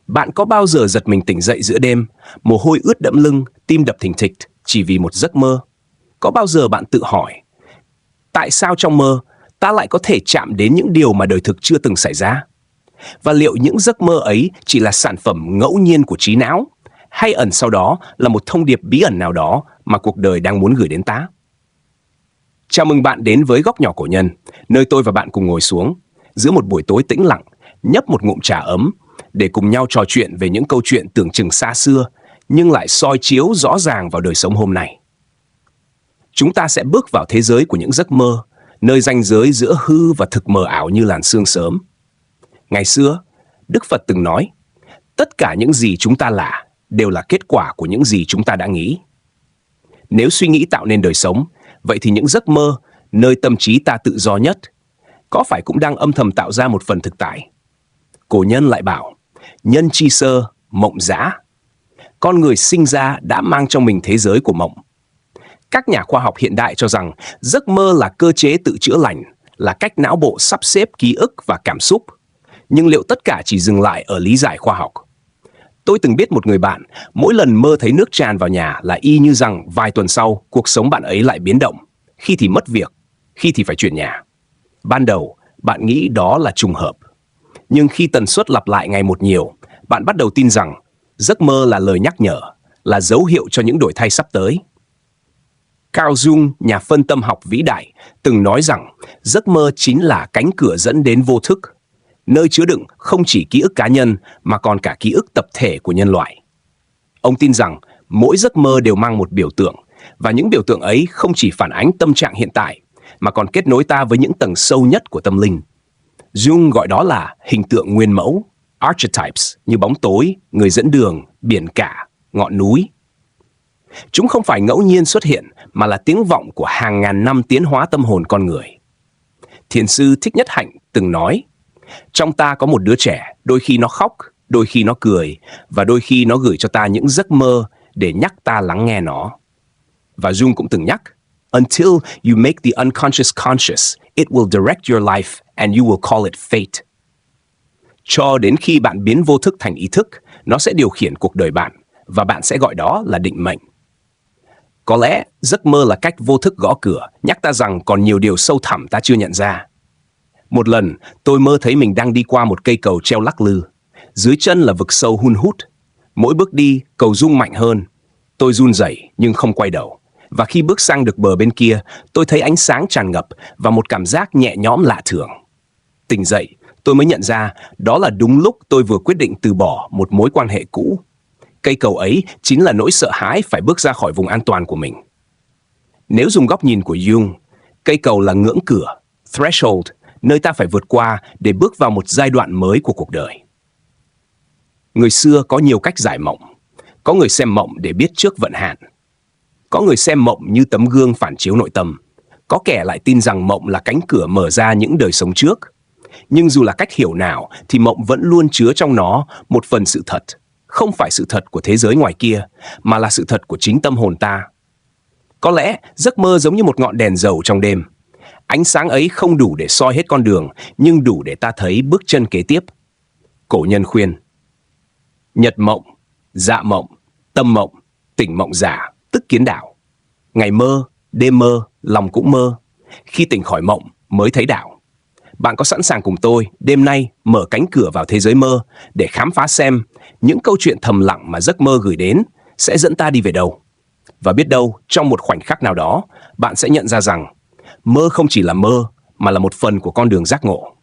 Bạn có bao giờ giật mình tỉnh dậy giữa đêm, mồ hôi ướt đẫm lưng, tim đập thình thịch chỉ vì một giấc mơ? Có bao giờ bạn tự hỏi, tại sao trong mơ ta lại có thể chạm đến những điều mà đời thực chưa từng xảy ra? Và liệu những giấc mơ ấy chỉ là sản phẩm ngẫu nhiên của trí não, hay ẩn sau đó là một thông điệp bí ẩn nào đó mà cuộc đời đang muốn gửi đến ta? Chào mừng bạn đến với Góc Nhỏ Cổ Nhân, nơi tôi và bạn cùng ngồi xuống, giữa một buổi tối tĩnh lặng, nhấp một ngụm trà ấm, để cùng nhau trò chuyện về những câu chuyện tưởng chừng xa xưa, nhưng lại soi chiếu rõ ràng vào đời sống hôm nay. Chúng ta sẽ bước vào thế giới của những giấc mơ, nơi ranh giới giữa hư và thực mờ ảo như làn sương sớm. Ngày xưa, Đức Phật từng nói, tất cả những gì chúng ta là đều là kết quả của những gì chúng ta đã nghĩ. Nếu suy nghĩ tạo nên đời sống, vậy thì những giấc mơ, nơi tâm trí ta tự do nhất, có phải cũng đang âm thầm tạo ra một phần thực tại? Cổ nhân lại bảo, nhân chi sơ, mộng dã. Con người sinh ra đã mang trong mình thế giới của mộng. Các nhà khoa học hiện đại cho rằng giấc mơ là cơ chế tự chữa lành, là cách não bộ sắp xếp ký ức và cảm xúc. Nhưng liệu tất cả chỉ dừng lại ở lý giải khoa học? Tôi từng biết một người bạn, mỗi lần mơ thấy nước tràn vào nhà là y như rằng vài tuần sau, cuộc sống bạn ấy lại biến động. Khi thì mất việc, khi thì phải chuyển nhà. Ban đầu, bạn nghĩ đó là trùng hợp. Nhưng khi tần suất lặp lại ngày một nhiều, bạn bắt đầu tin rằng giấc mơ là lời nhắc nhở, là dấu hiệu cho những đổi thay sắp tới. Carl Jung, nhà phân tâm học vĩ đại, từng nói rằng giấc mơ chính là cánh cửa dẫn đến vô thức, nơi chứa đựng không chỉ ký ức cá nhân mà còn cả ký ức tập thể của nhân loại. Ông tin rằng mỗi giấc mơ đều mang một biểu tượng, và những biểu tượng ấy không chỉ phản ánh tâm trạng hiện tại, mà còn kết nối ta với những tầng sâu nhất của tâm linh. Jung gọi đó là hình tượng nguyên mẫu, archetypes, như bóng tối, người dẫn đường, biển cả, ngọn núi. Chúng không phải ngẫu nhiên xuất hiện, mà là tiếng vọng của hàng ngàn năm tiến hóa tâm hồn con người. Thiền sư Thích Nhất Hạnh từng nói, trong ta có một đứa trẻ, đôi khi nó khóc, đôi khi nó cười, và đôi khi nó gửi cho ta những giấc mơ để nhắc ta lắng nghe nó. Và Jung cũng từng nhắc, until you make the unconscious conscious, it will direct your life and you will call it fate. Cho đến khi bạn biến vô thức thành ý thức, nó sẽ điều khiển cuộc đời bạn, và bạn sẽ gọi đó là định mệnh. Có lẽ giấc mơ là cách vô thức gõ cửa, nhắc ta rằng còn nhiều điều sâu thẳm ta chưa nhận ra. Một lần, tôi mơ thấy mình đang đi qua một cây cầu treo lắc lư. Dưới chân là vực sâu hun hút. Mỗi bước đi, cầu rung mạnh hơn. Tôi run rẩy nhưng không quay đầu. Và khi bước sang được bờ bên kia, tôi thấy ánh sáng tràn ngập và một cảm giác nhẹ nhõm lạ thường. Tỉnh dậy, tôi mới nhận ra đó là đúng lúc tôi vừa quyết định từ bỏ một mối quan hệ cũ. Cây cầu ấy chính là nỗi sợ hãi phải bước ra khỏi vùng an toàn của mình. Nếu dùng góc nhìn của Jung, cây cầu là ngưỡng cửa, threshold, nơi ta phải vượt qua để bước vào một giai đoạn mới của cuộc đời. Người xưa có nhiều cách giải mộng. Có người xem mộng để biết trước vận hạn. Có người xem mộng như tấm gương phản chiếu nội tâm. Có kẻ lại tin rằng mộng là cánh cửa mở ra những đời sống trước. Nhưng dù là cách hiểu nào thì mộng vẫn luôn chứa trong nó một phần sự thật. Không phải sự thật của thế giới ngoài kia, mà là sự thật của chính tâm hồn ta. Có lẽ giấc mơ giống như một ngọn đèn dầu trong đêm. Ánh sáng ấy không đủ để soi hết con đường, nhưng đủ để ta thấy bước chân kế tiếp. Cổ nhân khuyên, nhật mộng, dạ mộng, tâm mộng, tỉnh mộng giả, tức kiến đạo. Ngày mơ, đêm mơ, lòng cũng mơ. Khi tỉnh khỏi mộng mới thấy đạo. Bạn có sẵn sàng cùng tôi đêm nay mở cánh cửa vào thế giới mơ để khám phá xem những câu chuyện thầm lặng mà giấc mơ gửi đến sẽ dẫn ta đi về đâu? Và biết đâu, trong một khoảnh khắc nào đó, bạn sẽ nhận ra rằng mơ không chỉ là mơ, mà là một phần của con đường giác ngộ.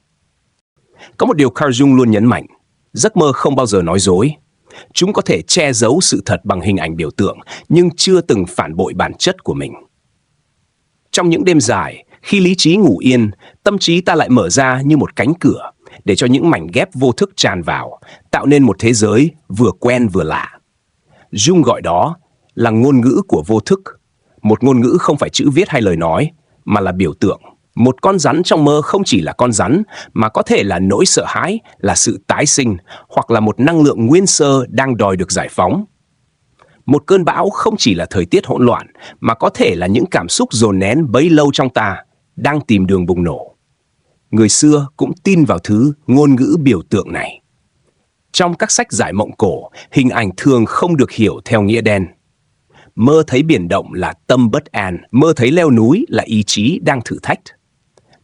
Có một điều Carl Jung luôn nhấn mạnh, giấc mơ không bao giờ nói dối. Chúng có thể che giấu sự thật bằng hình ảnh biểu tượng, nhưng chưa từng phản bội bản chất của mình. Trong những đêm dài, khi lý trí ngủ yên, tâm trí ta lại mở ra như một cánh cửa, để cho những mảnh ghép vô thức tràn vào, tạo nên một thế giới vừa quen vừa lạ. Jung gọi đó là ngôn ngữ của vô thức. Một ngôn ngữ không phải chữ viết hay lời nói, mà là biểu tượng. Một con rắn trong mơ không chỉ là con rắn, mà có thể là nỗi sợ hãi, là sự tái sinh, hoặc là một năng lượng nguyên sơ đang đòi được giải phóng. Một cơn bão không chỉ là thời tiết hỗn loạn, mà có thể là những cảm xúc dồn nén bấy lâu trong ta, đang tìm đường bùng nổ. Người xưa cũng tin vào thứ ngôn ngữ biểu tượng này. Trong các sách giải mộng cổ, hình ảnh thường không được hiểu theo nghĩa đen. Mơ thấy biển động là tâm bất an, mơ thấy leo núi là ý chí đang thử thách.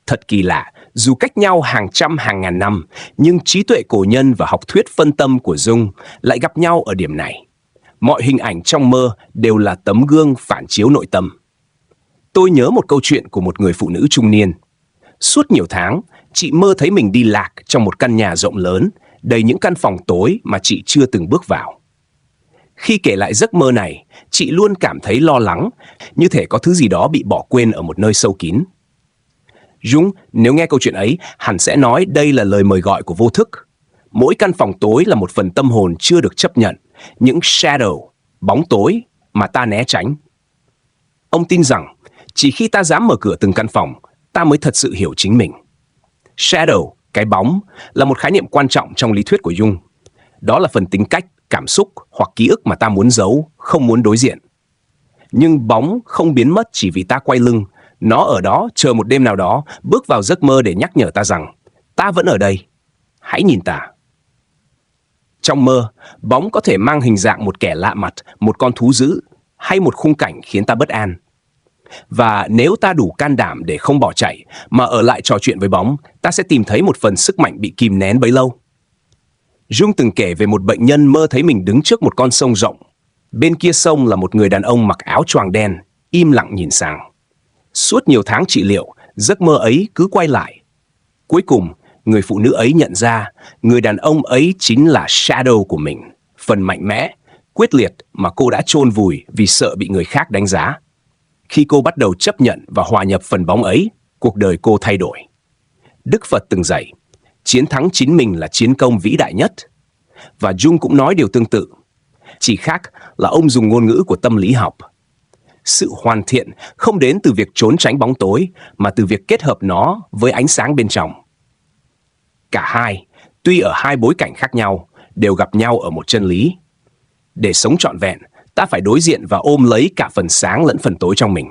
Thật kỳ lạ, dù cách nhau hàng trăm hàng ngàn năm, nhưng trí tuệ cổ nhân và học thuyết phân tâm của Jung lại gặp nhau ở điểm này. Mọi hình ảnh trong mơ đều là tấm gương phản chiếu nội tâm. Tôi nhớ một câu chuyện của một người phụ nữ trung niên. Suốt nhiều tháng, chị mơ thấy mình đi lạc trong một căn nhà rộng lớn, đầy những căn phòng tối mà chị chưa từng bước vào. Khi kể lại giấc mơ này, chị luôn cảm thấy lo lắng, như thể có thứ gì đó bị bỏ quên ở một nơi sâu kín. Jung, nếu nghe câu chuyện ấy, hẳn sẽ nói đây là lời mời gọi của vô thức. Mỗi căn phòng tối là một phần tâm hồn chưa được chấp nhận, những shadow, bóng tối mà ta né tránh. Ông tin rằng, chỉ khi ta dám mở cửa từng căn phòng, ta mới thật sự hiểu chính mình. Shadow, cái bóng, là một khái niệm quan trọng trong lý thuyết của Jung. Đó là phần tính cách, cảm xúc hoặc ký ức mà ta muốn giấu, không muốn đối diện. Nhưng bóng không biến mất chỉ vì ta quay lưng. Nó ở đó chờ một đêm nào đó, bước vào giấc mơ để nhắc nhở ta rằng, ta vẫn ở đây, hãy nhìn ta. Trong mơ, bóng có thể mang hình dạng một kẻ lạ mặt, một con thú dữ, hay một khung cảnh khiến ta bất an. Và nếu ta đủ can đảm để không bỏ chạy, mà ở lại trò chuyện với bóng, ta sẽ tìm thấy một phần sức mạnh bị kìm nén bấy lâu. Jung từng kể về một bệnh nhân mơ thấy mình đứng trước một con sông rộng. Bên kia sông là một người đàn ông mặc áo choàng đen, im lặng nhìn sang. Suốt nhiều tháng trị liệu, giấc mơ ấy cứ quay lại. Cuối cùng, người phụ nữ ấy nhận ra người đàn ông ấy chính là shadow của mình, phần mạnh mẽ, quyết liệt mà cô đã chôn vùi vì sợ bị người khác đánh giá. Khi cô bắt đầu chấp nhận và hòa nhập phần bóng ấy, cuộc đời cô thay đổi. Đức Phật từng dạy, chiến thắng chính mình là chiến công vĩ đại nhất. Và Jung cũng nói điều tương tự. Chỉ khác là ông dùng ngôn ngữ của tâm lý học. Sự hoàn thiện không đến từ việc trốn tránh bóng tối, mà từ việc kết hợp nó với ánh sáng bên trong. Cả hai, tuy ở hai bối cảnh khác nhau, đều gặp nhau ở một chân lý. Để sống trọn vẹn, ta phải đối diện và ôm lấy cả phần sáng lẫn phần tối trong mình.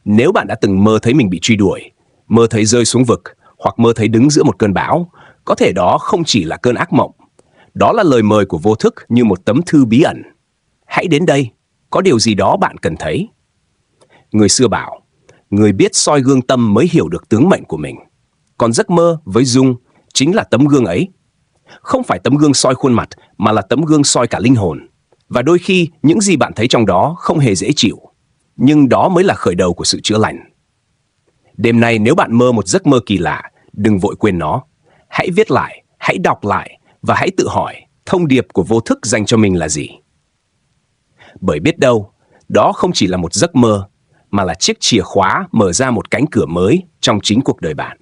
Nếu bạn đã từng mơ thấy mình bị truy đuổi, mơ thấy rơi xuống vực, hoặc mơ thấy đứng giữa một cơn bão, có thể đó không chỉ là cơn ác mộng. Đó là lời mời của vô thức như một tấm thư bí ẩn. Hãy đến đây, có điều gì đó bạn cần thấy. Người xưa bảo, người biết soi gương tâm mới hiểu được tướng mệnh của mình. Còn giấc mơ với Jung chính là tấm gương ấy. Không phải tấm gương soi khuôn mặt, mà là tấm gương soi cả linh hồn. Và đôi khi, những gì bạn thấy trong đó không hề dễ chịu. Nhưng đó mới là khởi đầu của sự chữa lành. Đêm nay nếu bạn mơ một giấc mơ kỳ lạ, đừng vội quên nó. Hãy viết lại, hãy đọc lại và hãy tự hỏi thông điệp của vô thức dành cho mình là gì. Bởi biết đâu, đó không chỉ là một giấc mơ, mà là chiếc chìa khóa mở ra một cánh cửa mới trong chính cuộc đời bạn.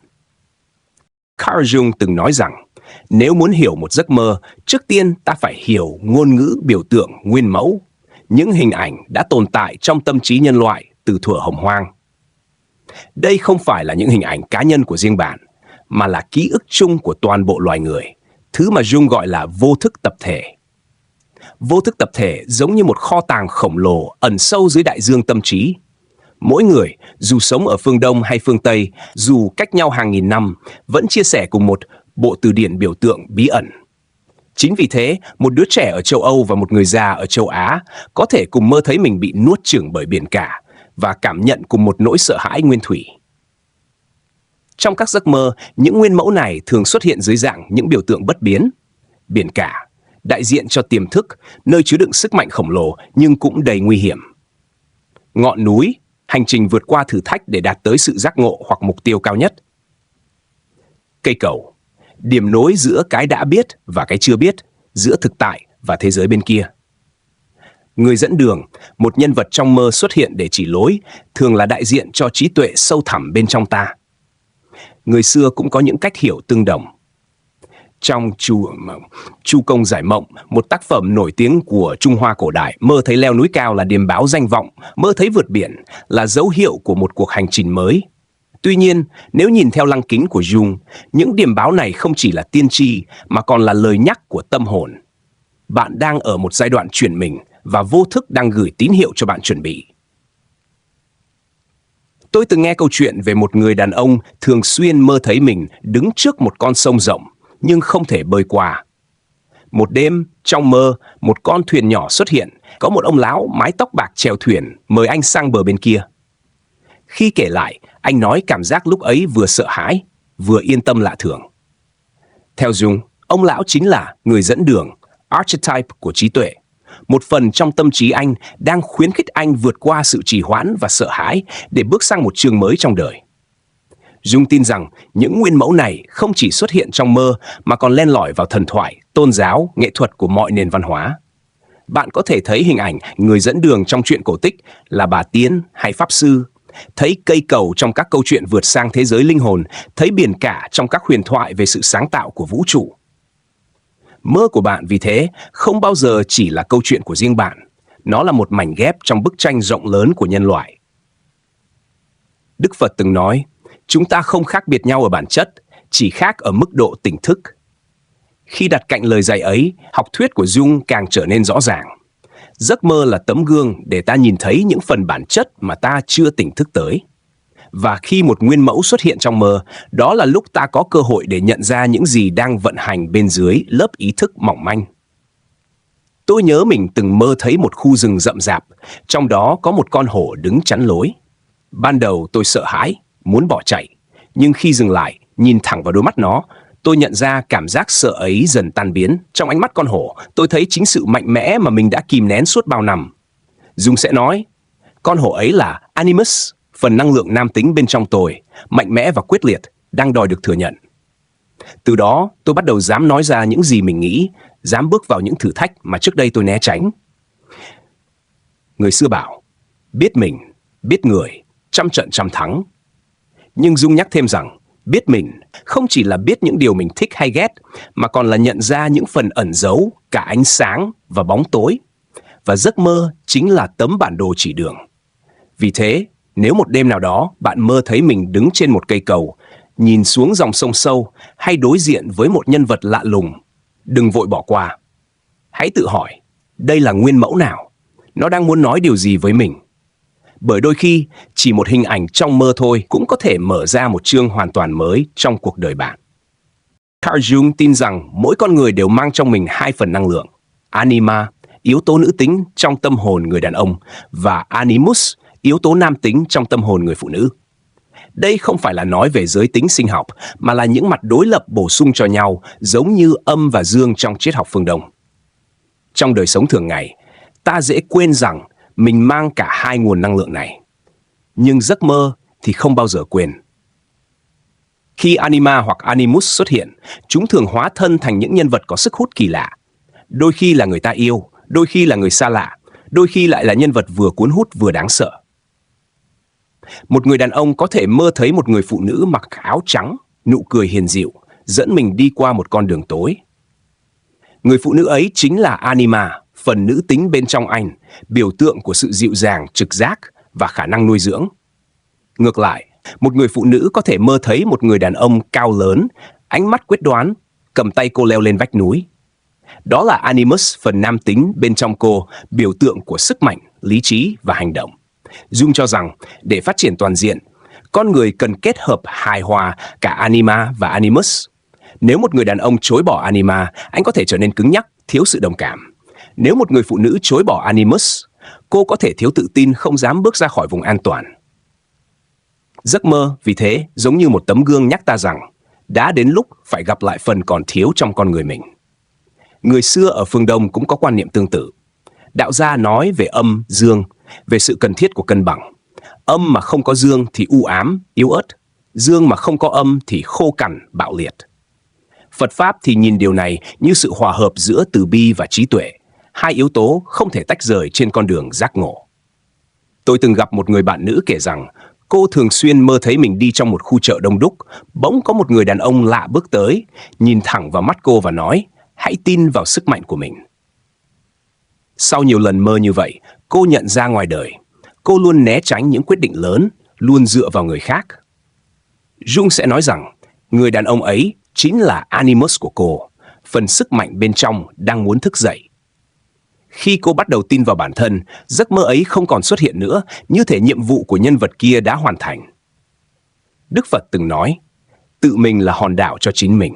Carl Jung từng nói rằng, nếu muốn hiểu một giấc mơ, trước tiên ta phải hiểu ngôn ngữ biểu tượng nguyên mẫu, những hình ảnh đã tồn tại trong tâm trí nhân loại từ thuở hồng hoang. Đây không phải là những hình ảnh cá nhân của riêng bạn, mà là ký ức chung của toàn bộ loài người, thứ mà Jung gọi là vô thức tập thể. Vô thức tập thể giống như một kho tàng khổng lồ ẩn sâu dưới đại dương tâm trí. Mỗi người, dù sống ở phương Đông hay phương Tây, dù cách nhau hàng nghìn năm, vẫn chia sẻ cùng một bộ từ điển biểu tượng bí ẩn. Chính vì thế, một đứa trẻ ở châu Âu và một người già ở châu Á có thể cùng mơ thấy mình bị nuốt chửng bởi biển cả và cảm nhận cùng một nỗi sợ hãi nguyên thủy. Trong các giấc mơ, những nguyên mẫu này thường xuất hiện dưới dạng những biểu tượng bất biến. Biển cả, đại diện cho tiềm thức, nơi chứa đựng sức mạnh khổng lồ nhưng cũng đầy nguy hiểm. Ngọn núi, hành trình vượt qua thử thách để đạt tới sự giác ngộ hoặc mục tiêu cao nhất. Cây cầu, điểm nối giữa cái đã biết và cái chưa biết, giữa thực tại và thế giới bên kia. Người dẫn đường, một nhân vật trong mơ xuất hiện để chỉ lối, thường là đại diện cho trí tuệ sâu thẳm bên trong ta. Người xưa cũng có những cách hiểu tương đồng. Trong Chu Công Giải Mộng, một tác phẩm nổi tiếng của Trung Hoa cổ đại, mơ thấy leo núi cao là điềm báo danh vọng, mơ thấy vượt biển là dấu hiệu của một cuộc hành trình mới. Tuy nhiên, nếu nhìn theo lăng kính của Jung, những điềm báo này không chỉ là tiên tri mà còn là lời nhắc của tâm hồn. Bạn đang ở một giai đoạn chuyển mình và vô thức đang gửi tín hiệu cho bạn chuẩn bị. Tôi từng nghe câu chuyện về một người đàn ông thường xuyên mơ thấy mình đứng trước một con sông rộng nhưng không thể bơi qua. Một đêm, trong mơ, một con thuyền nhỏ xuất hiện, có một ông lão mái tóc bạc chèo thuyền, mời anh sang bờ bên kia. Khi kể lại, anh nói cảm giác lúc ấy vừa sợ hãi, vừa yên tâm lạ thường. Theo Jung, ông lão chính là người dẫn đường, archetype của trí tuệ. Một phần trong tâm trí anh đang khuyến khích anh vượt qua sự trì hoãn và sợ hãi để bước sang một chương mới trong đời. Jung tin rằng những nguyên mẫu này không chỉ xuất hiện trong mơ mà còn len lỏi vào thần thoại, tôn giáo, nghệ thuật của mọi nền văn hóa. Bạn có thể thấy hình ảnh người dẫn đường trong truyện cổ tích là bà Tiên hay Pháp Sư, thấy cây cầu trong các câu chuyện vượt sang thế giới linh hồn, thấy biển cả trong các huyền thoại về sự sáng tạo của vũ trụ. Mơ của bạn vì thế không bao giờ chỉ là câu chuyện của riêng bạn, nó là một mảnh ghép trong bức tranh rộng lớn của nhân loại. Đức Phật từng nói, chúng ta không khác biệt nhau ở bản chất, chỉ khác ở mức độ tỉnh thức. Khi đặt cạnh lời dạy ấy, học thuyết của Jung càng trở nên rõ ràng. Giấc mơ là tấm gương để ta nhìn thấy những phần bản chất mà ta chưa tỉnh thức tới. Và khi một nguyên mẫu xuất hiện trong mơ, đó là lúc ta có cơ hội để nhận ra những gì đang vận hành bên dưới lớp ý thức mỏng manh. Tôi nhớ mình từng mơ thấy một khu rừng rậm rạp, trong đó có một con hổ đứng chắn lối. Ban đầu tôi sợ hãi, muốn bỏ chạy, nhưng khi dừng lại, nhìn thẳng vào đôi mắt nó, tôi nhận ra cảm giác sợ ấy dần tan biến. Trong ánh mắt con hổ, tôi thấy chính sự mạnh mẽ mà mình đã kìm nén suốt bao năm. Jung sẽ nói, con hổ ấy là Animus, phần năng lượng nam tính bên trong tôi, mạnh mẽ và quyết liệt, đang đòi được thừa nhận. Từ đó, tôi bắt đầu dám nói ra những gì mình nghĩ, dám bước vào những thử thách mà trước đây tôi né tránh. Người xưa bảo, biết mình, biết người, trăm trận trăm thắng. Nhưng Jung nhắc thêm rằng, biết mình không chỉ là biết những điều mình thích hay ghét, mà còn là nhận ra những phần ẩn giấu, cả ánh sáng và bóng tối. Và giấc mơ chính là tấm bản đồ chỉ đường. Vì thế, nếu một đêm nào đó bạn mơ thấy mình đứng trên một cây cầu, nhìn xuống dòng sông sâu hay đối diện với một nhân vật lạ lùng, đừng vội bỏ qua. Hãy tự hỏi, đây là nguyên mẫu nào? Nó đang muốn nói điều gì với mình? Bởi đôi khi, chỉ một hình ảnh trong mơ thôi cũng có thể mở ra một chương hoàn toàn mới trong cuộc đời bạn. Carl Jung tin rằng mỗi con người đều mang trong mình hai phần năng lượng, anima, yếu tố nữ tính trong tâm hồn người đàn ông, và animus, yếu tố nam tính trong tâm hồn người phụ nữ. Đây không phải là nói về giới tính sinh học, mà là những mặt đối lập bổ sung cho nhau, giống như âm và dương trong triết học phương Đông. Trong đời sống thường ngày, ta dễ quên rằng mình mang cả hai nguồn năng lượng này. Nhưng giấc mơ thì không bao giờ quên. Khi anima hoặc animus xuất hiện, chúng thường hóa thân thành những nhân vật có sức hút kỳ lạ. Đôi khi là người ta yêu, đôi khi là người xa lạ, đôi khi lại là nhân vật vừa cuốn hút vừa đáng sợ. Một người đàn ông có thể mơ thấy một người phụ nữ mặc áo trắng, nụ cười hiền dịu, dẫn mình đi qua một con đường tối. Người phụ nữ ấy chính là anima, phần nữ tính bên trong anh, biểu tượng của sự dịu dàng, trực giác và khả năng nuôi dưỡng. Ngược lại, một người phụ nữ có thể mơ thấy một người đàn ông cao lớn, ánh mắt quyết đoán, cầm tay cô leo lên vách núi. Đó là animus, phần nam tính bên trong cô, biểu tượng của sức mạnh, lý trí và hành động. Jung cho rằng, để phát triển toàn diện, con người cần kết hợp hài hòa cả anima và animus. Nếu một người đàn ông chối bỏ anima, anh có thể trở nên cứng nhắc, thiếu sự đồng cảm. Nếu một người phụ nữ chối bỏ animus, cô có thể thiếu tự tin, không dám bước ra khỏi vùng an toàn. Giấc mơ, vì thế, giống như một tấm gương nhắc ta rằng, đã đến lúc phải gặp lại phần còn thiếu trong con người mình. Người xưa ở phương Đông cũng có quan niệm tương tự. Đạo gia nói về âm, dương, về sự cần thiết của cân bằng. Âm mà không có dương thì u ám, yếu ớt. Dương mà không có âm thì khô cằn, bạo liệt. Phật Pháp thì nhìn điều này như sự hòa hợp giữa từ bi và trí tuệ, hai yếu tố không thể tách rời trên con đường giác ngộ. Tôi từng gặp một người bạn nữ kể rằng cô thường xuyên mơ thấy mình đi trong một khu chợ đông đúc, bỗng có một người đàn ông lạ bước tới, nhìn thẳng vào mắt cô và nói, hãy tin vào sức mạnh của mình. Sau nhiều lần mơ như vậy, cô nhận ra ngoài đời, cô luôn né tránh những quyết định lớn, luôn dựa vào người khác. Jung sẽ nói rằng, người đàn ông ấy chính là animus của cô, phần sức mạnh bên trong đang muốn thức dậy. Khi cô bắt đầu tin vào bản thân, giấc mơ ấy không còn xuất hiện nữa, như thể nhiệm vụ của nhân vật kia đã hoàn thành. Đức Phật từng nói, tự mình là hòn đảo cho chính mình.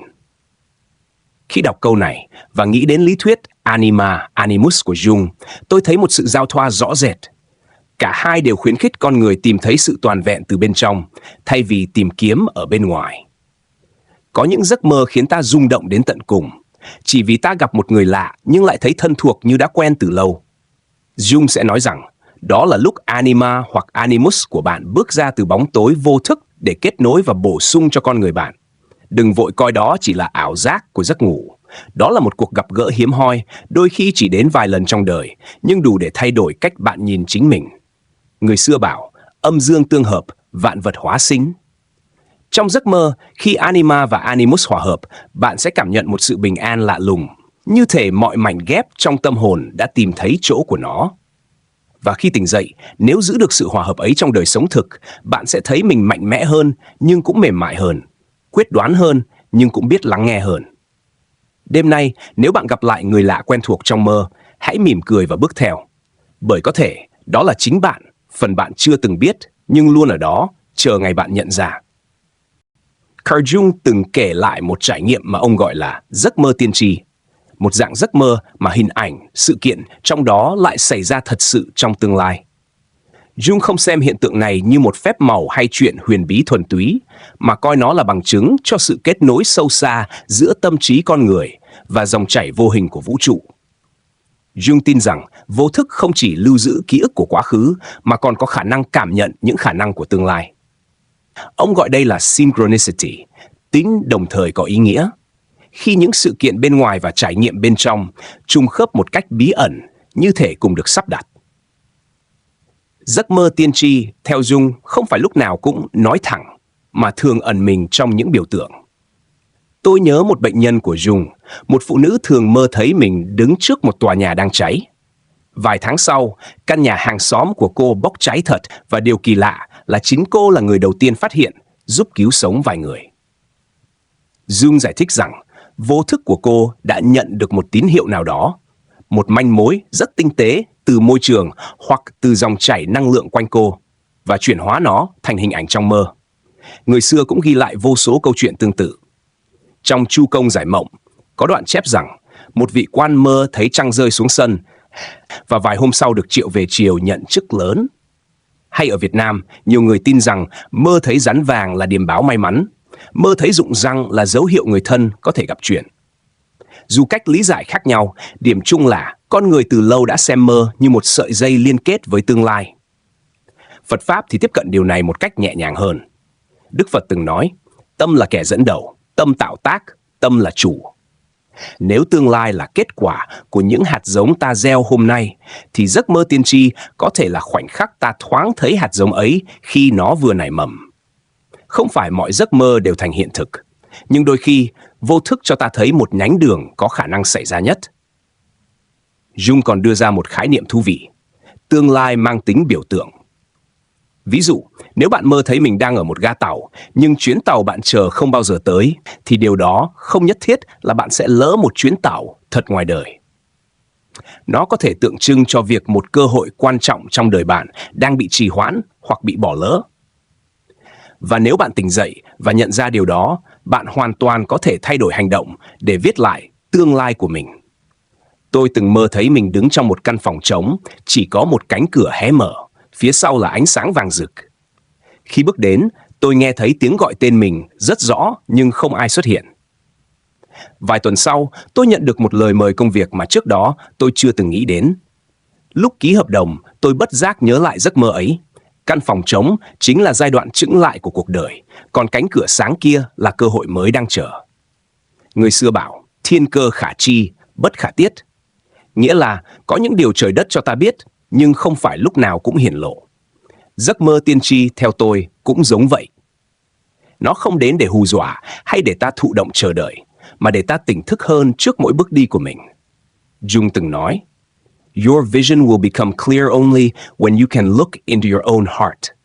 Khi đọc câu này và nghĩ đến lý thuyết Anima Animus của Jung, tôi thấy một sự giao thoa rõ rệt. Cả hai đều khuyến khích con người tìm thấy sự toàn vẹn từ bên trong, thay vì tìm kiếm ở bên ngoài. Có những giấc mơ khiến ta rung động đến tận cùng, chỉ vì ta gặp một người lạ nhưng lại thấy thân thuộc như đã quen từ lâu. Jung sẽ nói rằng, đó là lúc Anima hoặc Animus của bạn bước ra từ bóng tối vô thức để kết nối và bổ sung cho con người bạn. Đừng vội coi đó chỉ là ảo giác của giấc ngủ. Đó là một cuộc gặp gỡ hiếm hoi, đôi khi chỉ đến vài lần trong đời, nhưng đủ để thay đổi cách bạn nhìn chính mình. Người xưa bảo, âm dương tương hợp, vạn vật hóa sinh. Trong giấc mơ, khi Anima và Animus hòa hợp, bạn sẽ cảm nhận một sự bình an lạ lùng, như thể mọi mảnh ghép trong tâm hồn đã tìm thấy chỗ của nó. Và khi tỉnh dậy, nếu giữ được sự hòa hợp ấy trong đời sống thực, bạn sẽ thấy mình mạnh mẽ hơn nhưng cũng mềm mại hơn, quyết đoán hơn nhưng cũng biết lắng nghe hơn. Đêm nay, nếu bạn gặp lại người lạ quen thuộc trong mơ, hãy mỉm cười và bước theo. Bởi có thể, đó là chính bạn, phần bạn chưa từng biết, nhưng luôn ở đó, chờ ngày bạn nhận ra. Carl Jung từng kể lại một trải nghiệm mà ông gọi là giấc mơ tiên tri. Một dạng giấc mơ mà hình ảnh, sự kiện trong đó lại xảy ra thật sự trong tương lai. Jung không xem hiện tượng này như một phép màu hay chuyện huyền bí thuần túy, mà coi nó là bằng chứng cho sự kết nối sâu xa giữa tâm trí con người và dòng chảy vô hình của vũ trụ. Jung tin rằng vô thức không chỉ lưu giữ ký ức của quá khứ mà còn có khả năng cảm nhận những khả năng của tương lai. Ông gọi đây là synchronicity, tính đồng thời có ý nghĩa. Khi những sự kiện bên ngoài và trải nghiệm bên trong trùng khớp một cách bí ẩn, như thể cùng được sắp đặt. Giấc mơ tiên tri, theo Jung, không phải lúc nào cũng nói thẳng, mà thường ẩn mình trong những biểu tượng. Tôi nhớ một bệnh nhân của Jung, một phụ nữ thường mơ thấy mình đứng trước một tòa nhà đang cháy. Vài tháng sau, căn nhà hàng xóm của cô bốc cháy thật và điều kỳ lạ là chính cô là người đầu tiên phát hiện, giúp cứu sống vài người. Jung giải thích rằng, vô thức của cô đã nhận được một tín hiệu nào đó, một manh mối rất tinh tế từ môi trường hoặc từ dòng chảy năng lượng quanh cô, và chuyển hóa nó thành hình ảnh trong mơ. Người xưa cũng ghi lại vô số câu chuyện tương tự. Trong Chu Công Giải Mộng, có đoạn chép rằng một vị quan mơ thấy trăng rơi xuống sân và vài hôm sau được triệu về triều nhận chức lớn. Hay ở Việt Nam, nhiều người tin rằng mơ thấy rắn vàng là điềm báo may mắn, mơ thấy rụng răng là dấu hiệu người thân có thể gặp chuyện. Dù cách lý giải khác nhau, điểm chung là con người từ lâu đã xem mơ như một sợi dây liên kết với tương lai. Phật Pháp thì tiếp cận điều này một cách nhẹ nhàng hơn. Đức Phật từng nói, tâm là kẻ dẫn đầu, tâm tạo tác, tâm là chủ. Nếu tương lai là kết quả của những hạt giống ta gieo hôm nay, thì giấc mơ tiên tri có thể là khoảnh khắc ta thoáng thấy hạt giống ấy khi nó vừa nảy mầm. Không phải mọi giấc mơ đều thành hiện thực, nhưng đôi khi vô thức cho ta thấy một nhánh đường có khả năng xảy ra nhất. Jung còn đưa ra một khái niệm thú vị, tương lai mang tính biểu tượng. Ví dụ, nếu bạn mơ thấy mình đang ở một ga tàu, nhưng chuyến tàu bạn chờ không bao giờ tới, thì điều đó không nhất thiết là bạn sẽ lỡ một chuyến tàu thật ngoài đời. Nó có thể tượng trưng cho việc một cơ hội quan trọng trong đời bạn đang bị trì hoãn hoặc bị bỏ lỡ. Và nếu bạn tỉnh dậy và nhận ra điều đó, bạn hoàn toàn có thể thay đổi hành động để viết lại tương lai của mình. Tôi từng mơ thấy mình đứng trong một căn phòng trống, chỉ có một cánh cửa hé mở, phía sau là ánh sáng vàng rực. Khi bước đến, tôi nghe thấy tiếng gọi tên mình rất rõ nhưng không ai xuất hiện. Vài tuần sau, tôi nhận được một lời mời công việc mà trước đó tôi chưa từng nghĩ đến. Lúc ký hợp đồng, tôi bất giác nhớ lại giấc mơ ấy. Căn phòng trống chính là giai đoạn chững lại của cuộc đời, còn cánh cửa sáng kia là cơ hội mới đang chờ. Người xưa bảo, thiên cơ khả tri, bất khả tiết. Nghĩa là có những điều trời đất cho ta biết, nhưng không phải lúc nào cũng hiển lộ. Giấc mơ tiên tri theo tôi cũng giống vậy. Nó không đến để hù dọa hay để ta thụ động chờ đợi, mà để ta tỉnh thức hơn trước mỗi bước đi của mình. Jung từng nói, Your vision will become clear only when you can look into your own heart.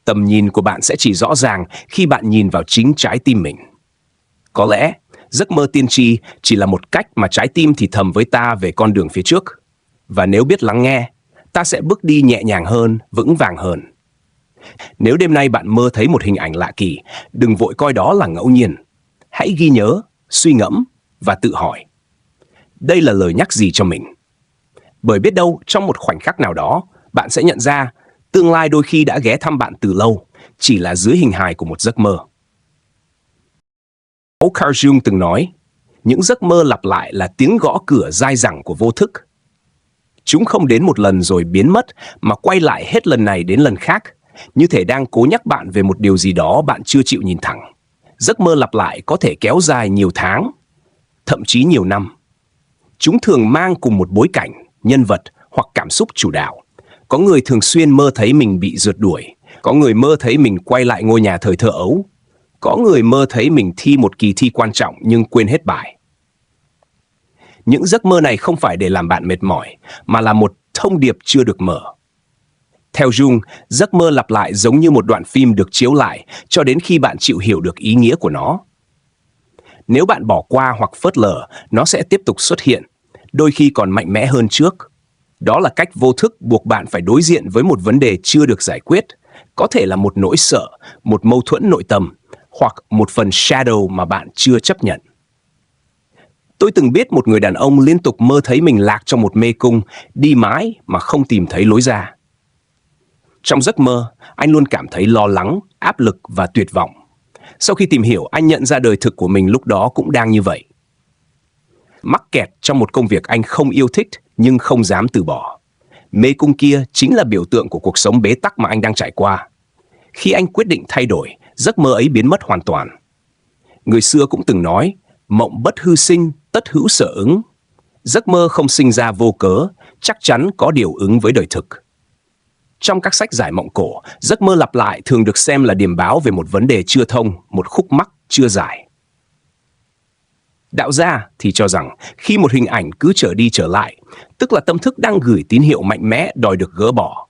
Tầm nhìn của bạn sẽ chỉ rõ ràng khi bạn nhìn vào chính trái tim mình. Có lẽ, giấc mơ tiên tri chỉ là một cách mà trái tim thì thầm với ta về con đường phía trước. Và nếu biết lắng nghe, ta sẽ bước đi nhẹ nhàng hơn, vững vàng hơn. Nếu đêm nay bạn mơ thấy một hình ảnh lạ kỳ, đừng vội coi đó là ngẫu nhiên. Hãy ghi nhớ, suy ngẫm và tự hỏi, đây là lời nhắc gì cho mình? Bởi biết đâu trong một khoảnh khắc nào đó, bạn sẽ nhận ra tương lai đôi khi đã ghé thăm bạn từ lâu, chỉ là dưới hình hài của một giấc mơ. Carl Jung từng nói, những giấc mơ lặp lại là tiếng gõ cửa dai dẳng của vô thức. Chúng không đến một lần rồi biến mất, mà quay lại hết lần này đến lần khác, như thể đang cố nhắc bạn về một điều gì đó bạn chưa chịu nhìn thẳng. Giấc mơ lặp lại có thể kéo dài nhiều tháng, thậm chí nhiều năm. Chúng thường mang cùng một bối cảnh, nhân vật hoặc cảm xúc chủ đạo. Có người thường xuyên mơ thấy mình bị rượt đuổi, có người mơ thấy mình quay lại ngôi nhà thời thơ ấu, có người mơ thấy mình thi một kỳ thi quan trọng nhưng quên hết bài. Những giấc mơ này không phải để làm bạn mệt mỏi, mà là một thông điệp chưa được mở. Theo Jung, giấc mơ lặp lại giống như một đoạn phim được chiếu lại cho đến khi bạn chịu hiểu được ý nghĩa của nó. Nếu bạn bỏ qua hoặc phớt lờ, nó sẽ tiếp tục xuất hiện, đôi khi còn mạnh mẽ hơn trước. Đó là cách vô thức buộc bạn phải đối diện với một vấn đề chưa được giải quyết, có thể là một nỗi sợ, một mâu thuẫn nội tâm, hoặc một phần shadow mà bạn chưa chấp nhận. Tôi từng biết một người đàn ông liên tục mơ thấy mình lạc trong một mê cung, đi mãi mà không tìm thấy lối ra. Trong giấc mơ, anh luôn cảm thấy lo lắng, áp lực và tuyệt vọng. Sau khi tìm hiểu, anh nhận ra đời thực của mình lúc đó cũng đang như vậy. Mắc kẹt trong một công việc anh không yêu thích nhưng không dám từ bỏ. Mê cung kia chính là biểu tượng của cuộc sống bế tắc mà anh đang trải qua. Khi anh quyết định thay đổi, giấc mơ ấy biến mất hoàn toàn. Người xưa cũng từng nói, mộng bất hư sinh, tất hữu sở ứng. Giấc mơ không sinh ra vô cớ, chắc chắn có điều ứng với đời thực. Trong các sách giải mộng cổ, giấc mơ lặp lại thường được xem là điềm báo về một vấn đề chưa thông, một khúc mắc chưa giải. Đạo gia thì cho rằng khi một hình ảnh cứ trở đi trở lại, tức là tâm thức đang gửi tín hiệu mạnh mẽ đòi được gỡ bỏ.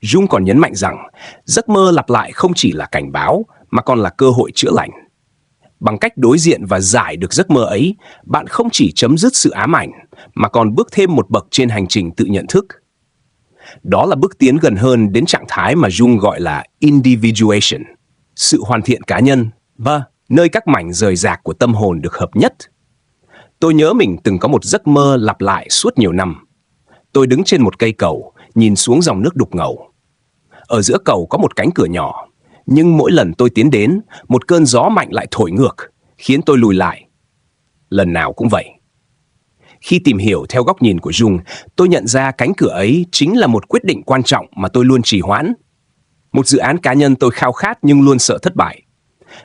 Jung còn nhấn mạnh rằng giấc mơ lặp lại không chỉ là cảnh báo mà còn là cơ hội chữa lành. Bằng cách đối diện và giải được giấc mơ ấy, bạn không chỉ chấm dứt sự ám ảnh mà còn bước thêm một bậc trên hành trình tự nhận thức. Đó là bước tiến gần hơn đến trạng thái mà Jung gọi là individuation, sự hoàn thiện cá nhân, và nơi các mảnh rời rạc của tâm hồn được hợp nhất. Tôi nhớ mình từng có một giấc mơ lặp lại suốt nhiều năm. Tôi đứng trên một cây cầu, nhìn xuống dòng nước đục ngầu. Ở giữa cầu có một cánh cửa nhỏ, nhưng mỗi lần tôi tiến đến, một cơn gió mạnh lại thổi ngược, khiến tôi lùi lại. Lần nào cũng vậy. Khi tìm hiểu theo góc nhìn của Jung, tôi nhận ra cánh cửa ấy chính là một quyết định quan trọng mà tôi luôn trì hoãn. Một dự án cá nhân tôi khao khát nhưng luôn sợ thất bại.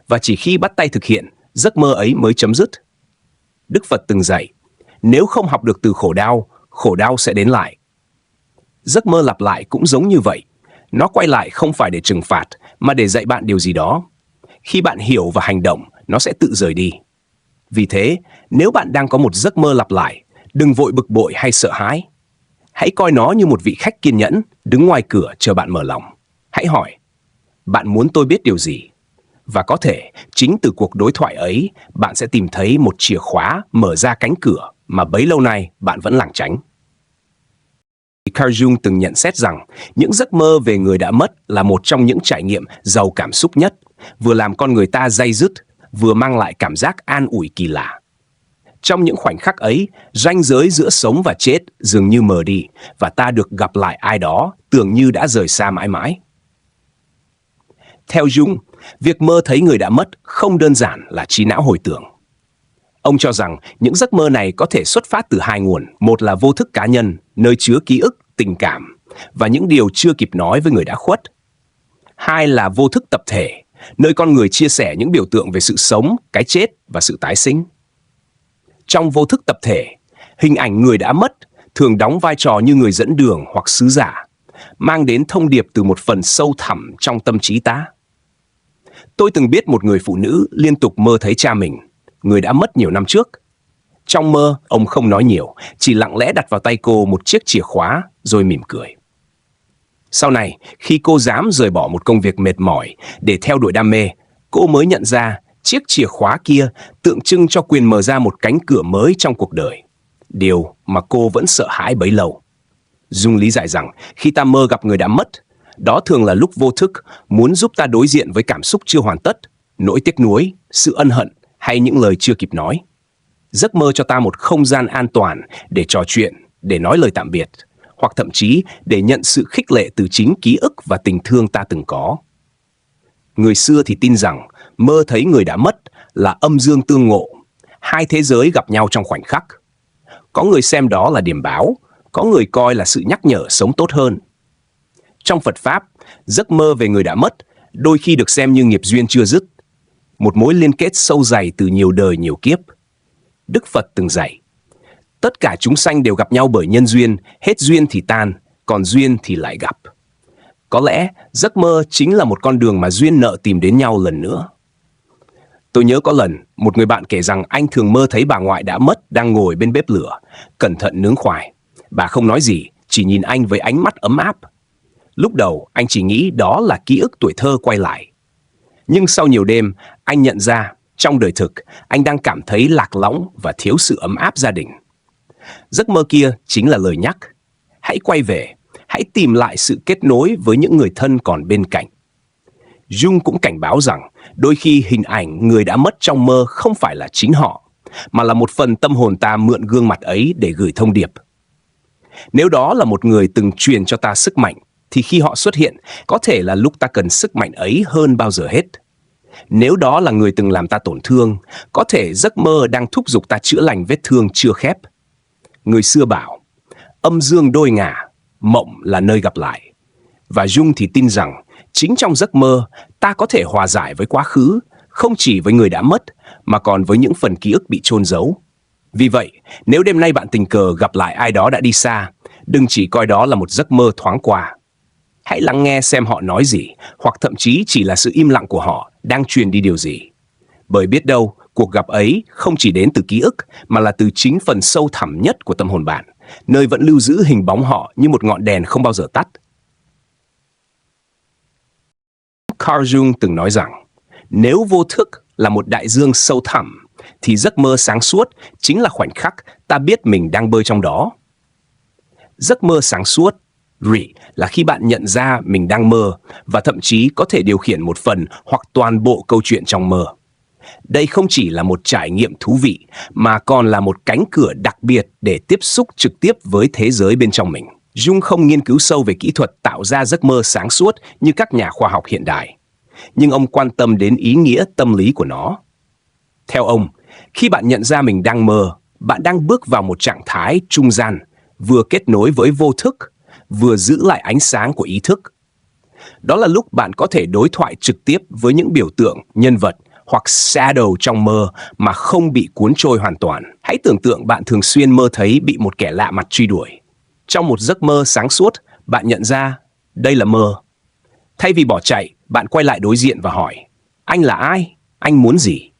Và chỉ khi bắt tay thực hiện, giấc mơ ấy mới chấm dứt. Đức Phật từng dạy, nếu không học được từ khổ đau sẽ đến lại. Giấc mơ lặp lại cũng giống như vậy. Nó quay lại không phải để trừng phạt, mà để dạy bạn điều gì đó. Khi bạn hiểu và hành động, nó sẽ tự rời đi. Vì thế, nếu bạn đang có một giấc mơ lặp lại, đừng vội bực bội hay sợ hãi. Hãy coi nó như một vị khách kiên nhẫn, đứng ngoài cửa chờ bạn mở lòng. Hãy hỏi, bạn muốn tôi biết điều gì? Và có thể, chính từ cuộc đối thoại ấy, bạn sẽ tìm thấy một chìa khóa mở ra cánh cửa mà bấy lâu nay bạn vẫn lảng tránh. Carl Jung từng nhận xét rằng những giấc mơ về người đã mất là một trong những trải nghiệm giàu cảm xúc nhất, vừa làm con người ta day dứt, vừa mang lại cảm giác an ủi kỳ lạ. Trong những khoảnh khắc ấy, ranh giới giữa sống và chết dường như mờ đi, và ta được gặp lại ai đó tưởng như đã rời xa mãi mãi. Theo Jung, việc mơ thấy người đã mất không đơn giản là trí não hồi tưởng. Ông cho rằng những giấc mơ này có thể xuất phát từ hai nguồn. Một là vô thức cá nhân, nơi chứa ký ức, tình cảm và những điều chưa kịp nói với người đã khuất. Hai là vô thức tập thể, nơi con người chia sẻ những biểu tượng về sự sống, cái chết và sự tái sinh. Trong vô thức tập thể, hình ảnh người đã mất thường đóng vai trò như người dẫn đường hoặc sứ giả, mang đến thông điệp từ một phần sâu thẳm trong tâm trí ta. Tôi từng biết một người phụ nữ liên tục mơ thấy cha mình, người đã mất nhiều năm trước. Trong mơ, ông không nói nhiều, chỉ lặng lẽ đặt vào tay cô một chiếc chìa khóa rồi mỉm cười. Sau này, khi cô dám rời bỏ một công việc mệt mỏi để theo đuổi đam mê, cô mới nhận ra chiếc chìa khóa kia tượng trưng cho quyền mở ra một cánh cửa mới trong cuộc đời. Điều mà cô vẫn sợ hãi bấy lâu. Jung lý giải rằng khi ta mơ gặp người đã mất, đó thường là lúc vô thức muốn giúp ta đối diện với cảm xúc chưa hoàn tất, nỗi tiếc nuối, sự ân hận hay những lời chưa kịp nói. Giấc mơ cho ta một không gian an toàn để trò chuyện, để nói lời tạm biệt, hoặc thậm chí để nhận sự khích lệ từ chính ký ức và tình thương ta từng có. Người xưa thì tin rằng mơ thấy người đã mất là âm dương tương ngộ, hai thế giới gặp nhau trong khoảnh khắc. Có người xem đó là điềm báo, có người coi là sự nhắc nhở sống tốt hơn. Trong Phật Pháp, giấc mơ về người đã mất đôi khi được xem như nghiệp duyên chưa dứt, một mối liên kết sâu dày từ nhiều đời nhiều kiếp. Đức Phật từng dạy, tất cả chúng sanh đều gặp nhau bởi nhân duyên, hết duyên thì tan, còn duyên thì lại gặp. Có lẽ giấc mơ chính là một con đường mà duyên nợ tìm đến nhau lần nữa. Tôi nhớ có lần, một người bạn kể rằng anh thường mơ thấy bà ngoại đã mất đang ngồi bên bếp lửa, cẩn thận nướng khoai. Bà không nói gì, chỉ nhìn anh với ánh mắt ấm áp. Lúc đầu, anh chỉ nghĩ đó là ký ức tuổi thơ quay lại. Nhưng sau nhiều đêm, anh nhận ra, trong đời thực, anh đang cảm thấy lạc lõng và thiếu sự ấm áp gia đình. Giấc mơ kia chính là lời nhắc. Hãy quay về, hãy tìm lại sự kết nối với những người thân còn bên cạnh. Jung cũng cảnh báo rằng, đôi khi hình ảnh người đã mất trong mơ không phải là chính họ, mà là một phần tâm hồn ta mượn gương mặt ấy để gửi thông điệp. Nếu đó là một người từng truyền cho ta sức mạnh, thì khi họ xuất hiện, có thể là lúc ta cần sức mạnh ấy hơn bao giờ hết. Nếu đó là người từng làm ta tổn thương, có thể giấc mơ đang thúc giục ta chữa lành vết thương chưa khép. Người xưa bảo, âm dương đôi ngả, mộng là nơi gặp lại. Và Jung thì tin rằng, chính trong giấc mơ, ta có thể hòa giải với quá khứ, không chỉ với người đã mất, mà còn với những phần ký ức bị chôn giấu. Vì vậy, nếu đêm nay bạn tình cờ gặp lại ai đó đã đi xa, đừng chỉ coi đó là một giấc mơ thoáng qua. Hãy lắng nghe xem họ nói gì, hoặc thậm chí chỉ là sự im lặng của họ đang truyền đi điều gì. Bởi biết đâu, cuộc gặp ấy không chỉ đến từ ký ức, mà là từ chính phần sâu thẳm nhất của tâm hồn bạn, nơi vẫn lưu giữ hình bóng họ như một ngọn đèn không bao giờ tắt. Carl Jung từng nói rằng, nếu vô thức là một đại dương sâu thẳm, thì giấc mơ sáng suốt chính là khoảnh khắc ta biết mình đang bơi trong đó. Giấc mơ sáng suốt là khi bạn nhận ra mình đang mơ và thậm chí có thể điều khiển một phần hoặc toàn bộ câu chuyện trong mơ. Đây không chỉ là một trải nghiệm thú vị, mà còn là một cánh cửa đặc biệt để tiếp xúc trực tiếp với thế giới bên trong mình. Jung không nghiên cứu sâu về kỹ thuật tạo ra giấc mơ sáng suốt như các nhà khoa học hiện đại, nhưng ông quan tâm đến ý nghĩa tâm lý của nó. Theo ông, khi bạn nhận ra mình đang mơ, bạn đang bước vào một trạng thái trung gian, vừa kết nối với vô thức, vừa giữ lại ánh sáng của ý thức. Đó là lúc bạn có thể đối thoại trực tiếp với những biểu tượng, nhân vật hoặc shadow trong mơ mà không bị cuốn trôi hoàn toàn. Hãy tưởng tượng bạn thường xuyên mơ thấy bị một kẻ lạ mặt truy đuổi. Trong một giấc mơ sáng suốt, bạn nhận ra đây là mơ. Thay vì bỏ chạy, bạn quay lại đối diện và hỏi, anh là ai? Anh muốn gì?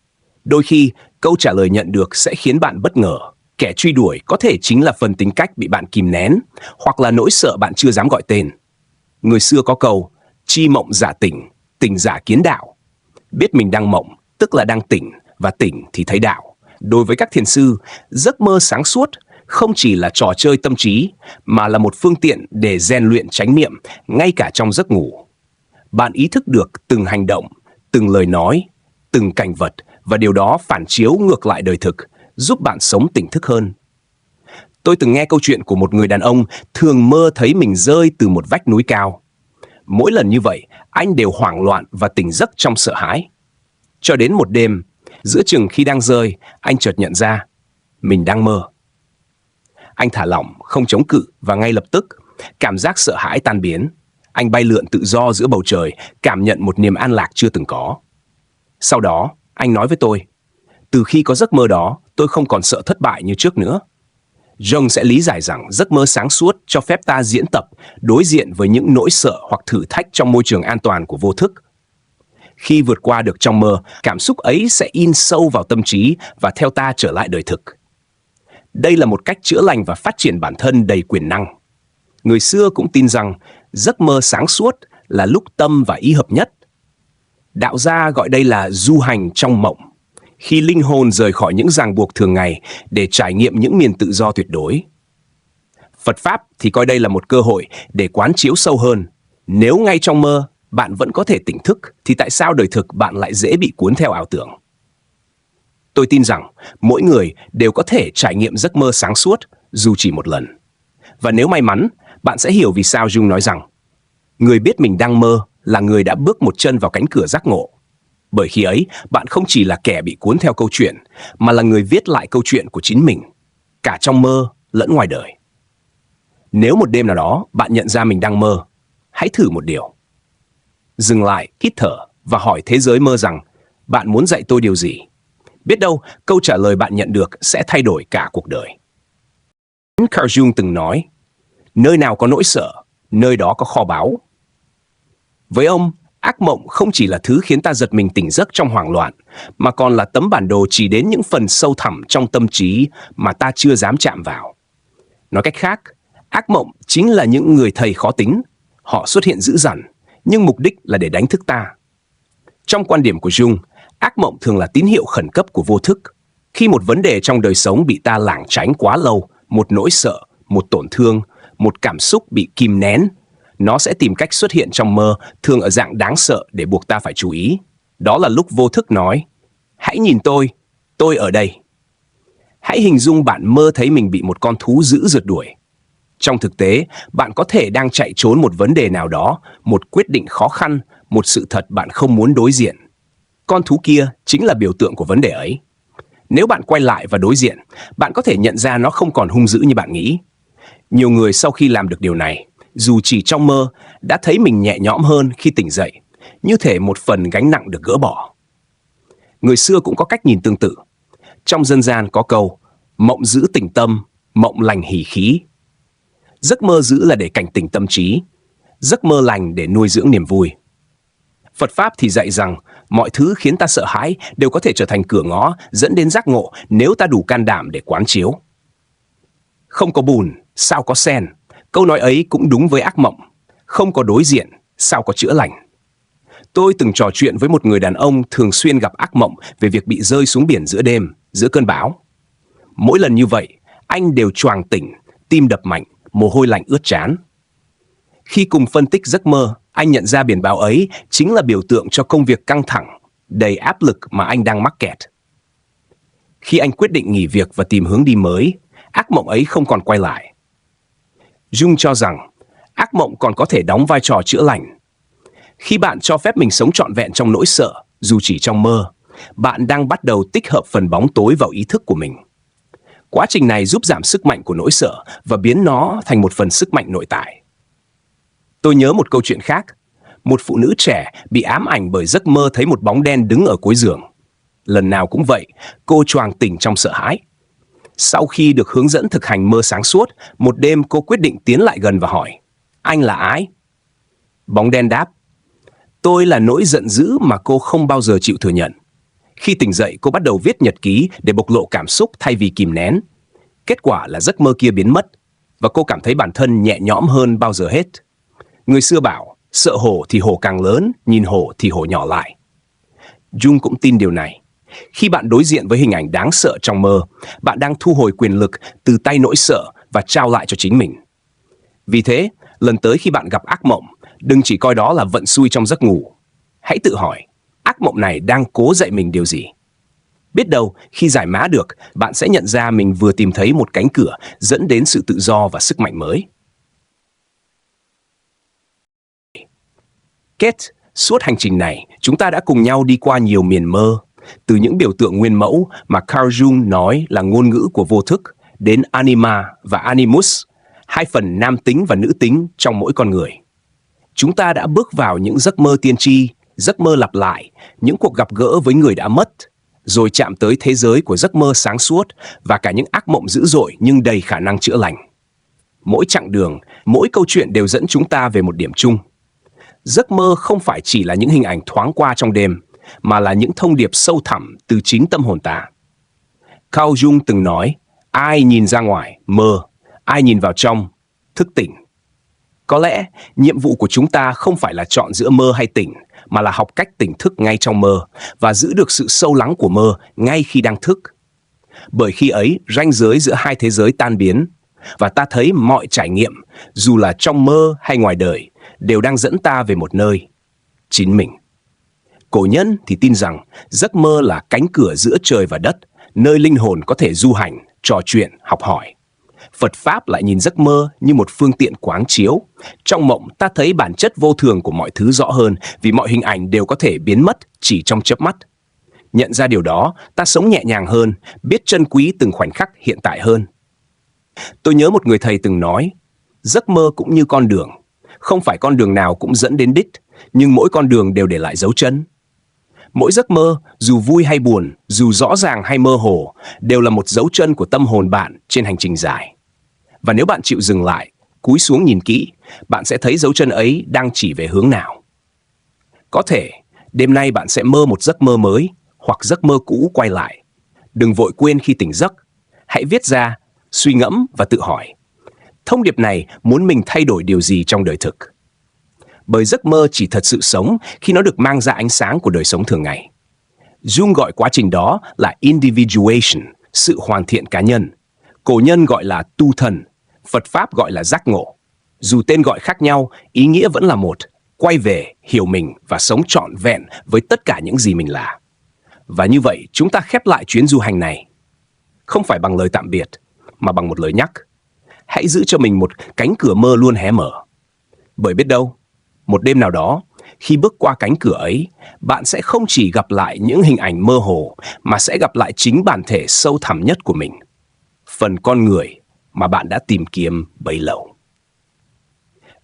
Đôi khi, câu trả lời nhận được sẽ khiến bạn bất ngờ. Kẻ truy đuổi có thể chính là phần tính cách bị bạn kìm nén, hoặc là nỗi sợ bạn chưa dám gọi tên. Người xưa có câu, chi mộng giả tỉnh, tỉnh giả kiến đạo. Biết mình đang mộng, tức là đang tỉnh, và tỉnh thì thấy đạo. Đối với các thiền sư, giấc mơ sáng suốt không chỉ là trò chơi tâm trí, mà là một phương tiện để rèn luyện chánh niệm ngay cả trong giấc ngủ. Bạn ý thức được từng hành động, từng lời nói, từng cảnh vật, và điều đó phản chiếu ngược lại đời thực, giúp bạn sống tỉnh thức hơn. Tôi từng nghe câu chuyện của một người đàn ông thường mơ thấy mình rơi từ một vách núi cao. Mỗi lần như vậy, anh đều hoảng loạn và tỉnh giấc trong sợ hãi. Cho đến một đêm, giữa chừng khi đang rơi, anh chợt nhận ra, mình đang mơ. Anh thả lỏng, không chống cự, và ngay lập tức, cảm giác sợ hãi tan biến. Anh bay lượn tự do giữa bầu trời, cảm nhận một niềm an lạc chưa từng có. Sau đó, anh nói với tôi, từ khi có giấc mơ đó, tôi không còn sợ thất bại như trước nữa. Jung sẽ lý giải rằng giấc mơ sáng suốt cho phép ta diễn tập, đối diện với những nỗi sợ hoặc thử thách trong môi trường an toàn của vô thức. Khi vượt qua được trong mơ, cảm xúc ấy sẽ in sâu vào tâm trí và theo ta trở lại đời thực. Đây là một cách chữa lành và phát triển bản thân đầy quyền năng. Người xưa cũng tin rằng giấc mơ sáng suốt là lúc tâm và ý hợp nhất. Đạo gia gọi đây là du hành trong mộng, khi linh hồn rời khỏi những ràng buộc thường ngày để trải nghiệm những miền tự do tuyệt đối. Phật Pháp thì coi đây là một cơ hội để quán chiếu sâu hơn. Nếu ngay trong mơ bạn vẫn có thể tỉnh thức, thì tại sao đời thực bạn lại dễ bị cuốn theo ảo tưởng? Tôi tin rằng mỗi người đều có thể trải nghiệm giấc mơ sáng suốt dù chỉ một lần. Và nếu may mắn, bạn sẽ hiểu vì sao Jung nói rằng người biết mình đang mơ là người đã bước một chân vào cánh cửa giác ngộ. Bởi khi ấy, bạn không chỉ là kẻ bị cuốn theo câu chuyện, mà là người viết lại câu chuyện của chính mình, cả trong mơ lẫn ngoài đời. Nếu một đêm nào đó bạn nhận ra mình đang mơ, hãy thử một điều. Dừng lại, hít thở và hỏi thế giới mơ rằng bạn muốn dạy tôi điều gì. Biết đâu, câu trả lời bạn nhận được sẽ thay đổi cả cuộc đời. Carl Jung từng nói, nơi nào có nỗi sợ, nơi đó có kho báu. Với ông, ác mộng không chỉ là thứ khiến ta giật mình tỉnh giấc trong hoảng loạn, mà còn là tấm bản đồ chỉ đến những phần sâu thẳm trong tâm trí mà ta chưa dám chạm vào. Nói cách khác, ác mộng chính là những người thầy khó tính. Họ xuất hiện dữ dằn, nhưng mục đích là để đánh thức ta. Trong quan điểm của Jung, ác mộng thường là tín hiệu khẩn cấp của vô thức. Khi một vấn đề trong đời sống bị ta lảng tránh quá lâu, một nỗi sợ, một tổn thương, một cảm xúc bị kìm nén, nó sẽ tìm cách xuất hiện trong mơ, thường ở dạng đáng sợ để buộc ta phải chú ý. Đó là lúc vô thức nói, hãy nhìn tôi ở đây. Hãy hình dung bạn mơ thấy mình bị một con thú dữ rượt đuổi. Trong thực tế, bạn có thể đang chạy trốn một vấn đề nào đó, một quyết định khó khăn, một sự thật bạn không muốn đối diện. Con thú kia chính là biểu tượng của vấn đề ấy. Nếu bạn quay lại và đối diện, bạn có thể nhận ra nó không còn hung dữ như bạn nghĩ. Nhiều người sau khi làm được điều này, dù chỉ trong mơ, đã thấy mình nhẹ nhõm hơn khi tỉnh dậy, như thể một phần gánh nặng được gỡ bỏ. Người xưa cũng có cách nhìn tương tự. Trong dân gian có câu, mộng giữ tỉnh tâm, mộng lành hỷ khí. Giấc mơ dữ là để cảnh tỉnh tâm trí, giấc mơ lành để nuôi dưỡng niềm vui. Phật Pháp thì dạy rằng mọi thứ khiến ta sợ hãi đều có thể trở thành cửa ngõ dẫn đến giác ngộ nếu ta đủ can đảm để quán chiếu. Không có bùn, sao có sen? Câu nói ấy cũng đúng với ác mộng. Không có đối diện, sao có chữa lành? Tôi từng trò chuyện với một người đàn ông thường xuyên gặp ác mộng về việc bị rơi xuống biển giữa đêm, giữa cơn bão. Mỗi lần như vậy, anh đều choàng tỉnh, tim đập mạnh, mồ hôi lạnh ướt trán. Khi cùng phân tích giấc mơ, anh nhận ra biển bão ấy chính là biểu tượng cho công việc căng thẳng, đầy áp lực mà anh đang mắc kẹt. Khi anh quyết định nghỉ việc và tìm hướng đi mới, ác mộng ấy không còn quay lại. Jung cho rằng, ác mộng còn có thể đóng vai trò chữa lành. Khi bạn cho phép mình sống trọn vẹn trong nỗi sợ, dù chỉ trong mơ, bạn đang bắt đầu tích hợp phần bóng tối vào ý thức của mình. Quá trình này giúp giảm sức mạnh của nỗi sợ và biến nó thành một phần sức mạnh nội tại. Tôi nhớ một câu chuyện khác. Một phụ nữ trẻ bị ám ảnh bởi giấc mơ thấy một bóng đen đứng ở cuối giường. Lần nào cũng vậy, cô choàng tỉnh trong sợ hãi. Sau khi được hướng dẫn thực hành mơ sáng suốt, một đêm cô quyết định tiến lại gần và hỏi, anh là ai? Bóng đen đáp, tôi là nỗi giận dữ mà cô không bao giờ chịu thừa nhận. Khi tỉnh dậy, cô bắt đầu viết nhật ký để bộc lộ cảm xúc thay vì kìm nén. Kết quả là giấc mơ kia biến mất, và cô cảm thấy bản thân nhẹ nhõm hơn bao giờ hết. Người xưa bảo, sợ hổ thì hổ càng lớn, nhìn hổ thì hổ nhỏ lại. Jung cũng tin điều này. Khi bạn đối diện với hình ảnh đáng sợ trong mơ, bạn đang thu hồi quyền lực từ tay nỗi sợ và trao lại cho chính mình. Vì thế, lần tới khi bạn gặp ác mộng, đừng chỉ coi đó là vận xui trong giấc ngủ. Hãy tự hỏi, ác mộng này đang cố dạy mình điều gì? Biết đâu, khi giải mã được, bạn sẽ nhận ra mình vừa tìm thấy một cánh cửa dẫn đến sự tự do và sức mạnh mới. Kết, suốt hành trình này, chúng ta đã cùng nhau đi qua nhiều miền mơ, từ những biểu tượng nguyên mẫu mà Carl Jung nói là ngôn ngữ của vô thức, đến anima và animus, hai phần nam tính và nữ tính trong mỗi con người. Chúng ta đã bước vào những giấc mơ tiên tri, giấc mơ lặp lại, những cuộc gặp gỡ với người đã mất, rồi chạm tới thế giới của giấc mơ sáng suốt và cả những ác mộng dữ dội nhưng đầy khả năng chữa lành. Mỗi chặng đường, mỗi câu chuyện đều dẫn chúng ta về một điểm chung. Giấc mơ không phải chỉ là những hình ảnh thoáng qua trong đêm, mà là những thông điệp sâu thẳm từ chính tâm hồn ta. Carl Jung từng nói, ai nhìn ra ngoài, mơ, ai nhìn vào trong, thức tỉnh. Có lẽ, nhiệm vụ của chúng ta không phải là chọn giữa mơ hay tỉnh, mà là học cách tỉnh thức ngay trong mơ và giữ được sự sâu lắng của mơ ngay khi đang thức. Bởi khi ấy, ranh giới giữa hai thế giới tan biến, và ta thấy mọi trải nghiệm, dù là trong mơ hay ngoài đời, đều đang dẫn ta về một nơi, chính mình. Cổ nhân thì tin rằng giấc mơ là cánh cửa giữa trời và đất, nơi linh hồn có thể du hành, trò chuyện, học hỏi. Phật Pháp lại nhìn giấc mơ như một phương tiện quáng chiếu. Trong mộng ta thấy bản chất vô thường của mọi thứ rõ hơn, vì mọi hình ảnh đều có thể biến mất chỉ trong chớp mắt. Nhận ra điều đó, ta sống nhẹ nhàng hơn, biết trân quý từng khoảnh khắc hiện tại hơn. Tôi nhớ một người thầy từng nói, giấc mơ cũng như con đường. Không phải con đường nào cũng dẫn đến đích, nhưng mỗi con đường đều để lại dấu chân. Mỗi giấc mơ, dù vui hay buồn, dù rõ ràng hay mơ hồ, đều là một dấu chân của tâm hồn bạn trên hành trình dài. Và nếu bạn chịu dừng lại, cúi xuống nhìn kỹ, bạn sẽ thấy dấu chân ấy đang chỉ về hướng nào. Có thể, đêm nay bạn sẽ mơ một giấc mơ mới, hoặc giấc mơ cũ quay lại. Đừng vội quên khi tỉnh giấc. Hãy viết ra, suy ngẫm và tự hỏi. Thông điệp này muốn mình thay đổi điều gì trong đời thực? Bởi giấc mơ chỉ thật sự sống khi nó được mang ra ánh sáng của đời sống thường ngày. Jung gọi quá trình đó là individuation, sự hoàn thiện cá nhân. Cổ nhân gọi là tu thần, Phật Pháp gọi là giác ngộ. Dù tên gọi khác nhau, ý nghĩa vẫn là một, quay về, hiểu mình và sống trọn vẹn với tất cả những gì mình là. Và như vậy, chúng ta khép lại chuyến du hành này. Không phải bằng lời tạm biệt, mà bằng một lời nhắc. Hãy giữ cho mình một cánh cửa mơ luôn hé mở. Bởi biết đâu, một đêm nào đó, khi bước qua cánh cửa ấy, bạn sẽ không chỉ gặp lại những hình ảnh mơ hồ, mà sẽ gặp lại chính bản thể sâu thẳm nhất của mình. Phần con người mà bạn đã tìm kiếm bấy lâu.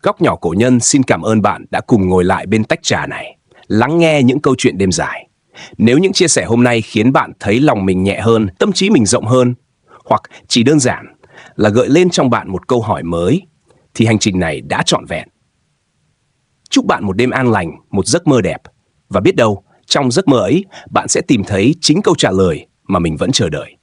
Góc nhỏ cổ nhân xin cảm ơn bạn đã cùng ngồi lại bên tách trà này, lắng nghe những câu chuyện đêm dài. Nếu những chia sẻ hôm nay khiến bạn thấy lòng mình nhẹ hơn, tâm trí mình rộng hơn, hoặc chỉ đơn giản là gợi lên trong bạn một câu hỏi mới, thì hành trình này đã trọn vẹn. Chúc bạn một đêm an lành, một giấc mơ đẹp. Và biết đâu, trong giấc mơ ấy, bạn sẽ tìm thấy chính câu trả lời mà mình vẫn chờ đợi.